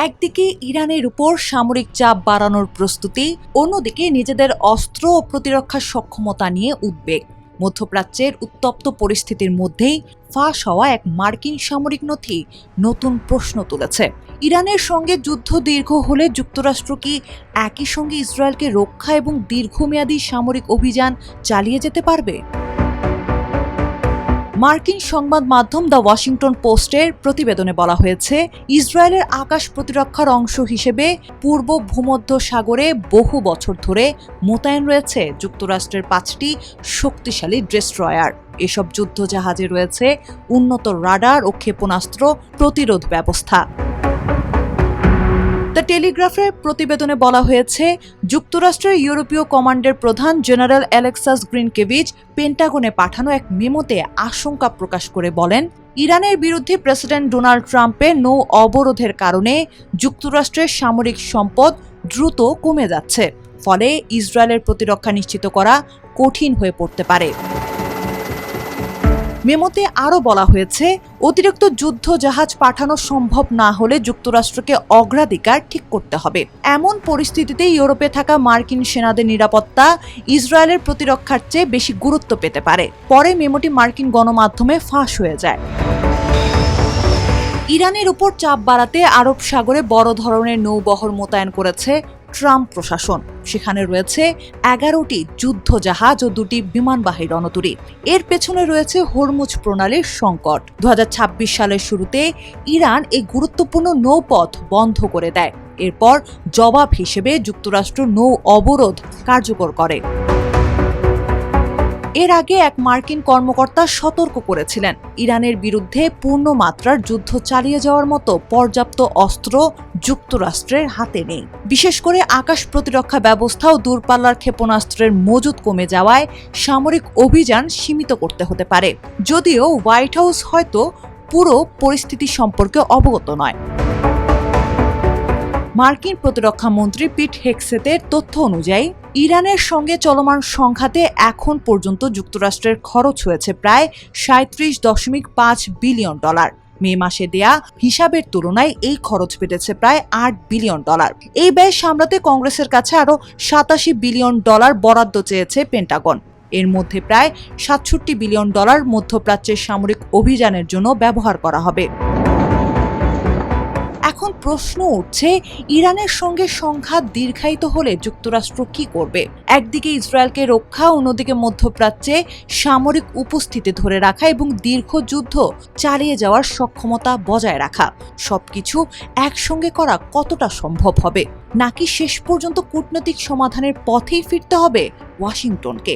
একদিকে ইরানের উপর সামরিক চাপ বাড়ানোর প্রস্তুতি, অন্যদিকে নিজেদের অস্ত্র ও প্রতিরক্ষা সক্ষমতা নিয়ে উদ্বেগ। মধ্যপ্রাচ্যের উত্তপ্ত পরিস্থিতির মধ্যেই ফাঁস হওয়া এক মার্কিন সামরিক নথি নতুন প্রশ্ন তুলেছে। ইরানের সঙ্গে যুদ্ধ দীর্ঘ হলে যুক্তরাষ্ট্র কি একই সঙ্গে ইসরায়েলকে রক্ষা এবং দীর্ঘমেয়াদী সামরিক অভিযান চালিয়ে যেতে পারবে? মার্কিন সংবাদ মাধ্যম দ্য ওয়াশিংটন পোস্টের প্রতিবেদনে বলা হয়েছে, ইসরায়েলের আকাশ প্রতিরক্ষার অংশ হিসেবে পূর্ব ভূমধ্য সাগরে বহু বছর ধরে মোতায়েন রয়েছে যুক্তরাষ্ট্রের 5টি শক্তিশালী ডেস্ট্রয়ার। এসব যুদ্ধ জাহাজে রয়েছে উন্নত রাডার ও ক্ষেপণাস্ত্র প্রতিরোধ ব্যবস্থা। দ্য টেলিগ্রাফের প্রতিবেদনে বলা হয়েছে, যুক্তরাষ্ট্রের ইউরোপীয় কমান্ডের প্রধান জেনারেল অ্যালেক্সাস গ্রিনকেভিচ পেন্টাগনে পাঠানো এক মেমোতে আশঙ্কা প্রকাশ করে বলেন, ইরানের বিরুদ্ধে প্রেসিডেন্ট ডোনাল্ড ট্রাম্পের নৌ অবরোধের কারণে যুক্তরাষ্ট্রের সামরিক সম্পদ দ্রুত কমে যাচ্ছে, ফলে ইসরায়েলের প্রতিরক্ষা নিশ্চিত করা কঠিন হয়ে পড়তে পারে। মেমোতে আরও বলা হয়েছে, অতিরিক্ত যুদ্ধ জাহাজ পাঠানো সম্ভব না হলে যুক্তরাষ্ট্রকে অগ্রাধিকার ঠিক করতে হবে। এমন পরিস্থিতিতে ইউরোপে থাকা মার্কিন সেনাদের নিরাপত্তা ইসরায়েলের প্রতিরক্ষার চেয়ে বেশি গুরুত্ব পেতে পারে। পরে মেমোটি মার্কিন গণমাধ্যমে ফাঁস হয়ে যায়। ইরানের উপর চাপ বাড়াতে আরব সাগরে বড় ধরনের নৌবহর মোতায়েন করেছে ট্রাম্প প্রশাসন। সেখানে রয়েছে 11টি যুদ্ধ জাহাজ ও 2টি বিমানবাহী রণতরী। এর পেছনে রয়েছে হরমুজ প্রণালীর সংকট। 2026 সালের শুরুতে ইরান এই গুরুত্বপূর্ণ নৌপথ বন্ধ করে দেয়। এরপর জবাব হিসেবে যুক্তরাষ্ট্র নৌ অবরোধ কার্যকর করে। এর আগে এক মার্কিন কর্মকর্তা সতর্ক করেছিলেন, ইরানের বিরুদ্ধে পূর্ণমাত্রার যুদ্ধ চালিয়ে যাওয়ার মতো পর্যাপ্ত অস্ত্র যুক্তরাষ্ট্রের হাতে নেই। বিশেষ করে আকাশ প্রতিরক্ষা ব্যবস্থা ও দূরপাল্লার ক্ষেপণাস্ত্রের মজুত কমে যাওয়ায় সামরিক অভিযান সীমিত করতে হতে পারে। যদিও হোয়াইট হাউস হয়তো পুরো পরিস্থিতি সম্পর্কে অবগত নয়। মার্কিন প্রতিরক্ষা মন্ত্রী পিট হেগসেতের তথ্য অনুযায়ী, ইরানের সঙ্গে চলমান সংঘাতে এখন পর্যন্ত যুক্তরাষ্ট্রের খরচ হয়েছে প্রায় $37.5 বিলিয়ন। মে মাসে দেয়া হিসাবের তুলনায় এই খরচ বেড়েছে প্রায় $8 বিলিয়ন। এই ব্যয় সামলাতে কংগ্রেসের কাছে আরও $87 বিলিয়ন বরাদ্দ চেয়েছে পেন্টাগন। এর মধ্যে প্রায় $67 বিলিয়ন মধ্যপ্রাচ্যের সামরিক অভিযানের জন্য ব্যবহার করা হবে। এখন প্রশ্ন উঠছে, ইরানের সঙ্গে সংঘাত দীর্ঘায়িত হলে যুক্তরাষ্ট্র কি করবে? একদিকে ইসরায়েলকে রক্ষা, অন্যদিকে মধ্যপ্রাচ্যে সামরিক উপস্থিতি ধরে রাখা এবং দীর্ঘ যুদ্ধ চালিয়ে যাওয়ার সক্ষমতা বজায় রাখা। সবকিছু একসঙ্গে করা কতটা সম্ভব হবে? নাকি শেষ পর্যন্ত কূটনৈতিক সমাধানের পথেই ফিরতে হবে ওয়াশিংটনকে?